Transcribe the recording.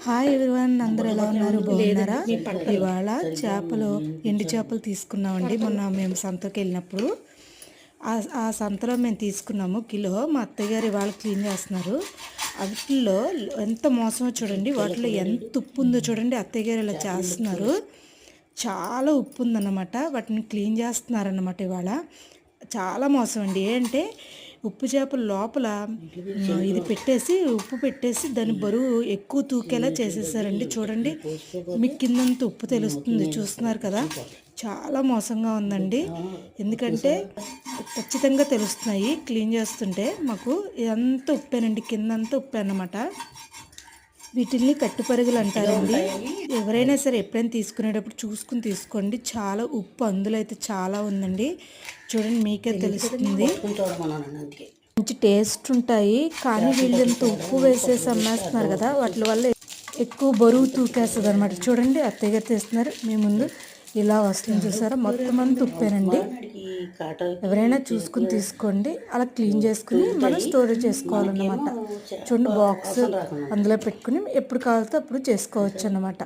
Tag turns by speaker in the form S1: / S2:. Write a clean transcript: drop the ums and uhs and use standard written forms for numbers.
S1: Hi everyone, అందరూ ఎలా ఉన్నారు? బాగున్నారా? ఇవాళ చేపలు, ఎండు చేపలు తీసుకున్నామండి. మొన్న మేము సంతకి వెళ్ళినప్పుడు ఆ సంతలో మేము తీసుకున్నాము కిలో. మా అత్తయ్య గారు ఇవాళ క్లీన్ చేస్తున్నారు. వాటిల్లో ఎంత మోసమో చూడండి, వాటిలో ఎంత ఉప్పు ఉందో చూడండి. అత్తయ్య గారు ఇలా చేస్తున్నారు. చాలా ఉప్పు ఉందన్నమాట. వాటిని క్లీన్ చేస్తున్నారన్నమాట ఇవాళ. చాలా మోసం అండి. ఏంటంటే ఉప్పు చేపల లోపల ఇది పెట్టేసి, ఉప్పు పెట్టేసి దాని బరువు ఎక్కువ తూకేలా చేసేసారండి. చూడండి, మీకు కిందంత ఉప్పు తెలుస్తుంది, చూస్తున్నారు కదా. చాలా మోసంగా ఉందండి. ఎందుకంటే ఖచ్చితంగా తెలుస్తున్నాయి క్లీన్ చేస్తుంటే. మాకు ఇదంతా ఉప్పేనండి, కిందంతా ఉప్పే అన్నమాట. వీటిల్ని కట్టుపరుగులు అంటారండి. ఎవరైనా సరే ఎప్పుడైనా తీసుకునేటప్పుడు చూసుకుని తీసుకోండి. చాలా ఉప్పు అందులో అయితే చాలా ఉందండి. చూడండి, మీకే తెలుస్తుంది. మంచి టేస్ట్ ఉంటాయి, కానీ వీళ్ళంత ఉప్పు వేసేసి అమ్మేస్తున్నారు కదా, వాటి వల్ల ఎక్కువ బరువు తూకేస్తుంది అనమాట. చూడండి, అత్తయ్య గారు తీస్తున్నారు మీ ముందు. ఇలా వస్తుంది చూసారా, మొత్తం అంతా ఉప్పేనండి. ఎవరైనా చూసుకుని తీసుకోండి. అలా క్లీన్ చేసుకుని మనం స్టోరేజ్ చేసుకోవాలన్నమాట. చూడండి, బాక్స్ అందులో పెట్టుకుని ఎప్పుడు కావాలితే అప్పుడు చేసుకోవచ్చు అన్నమాట.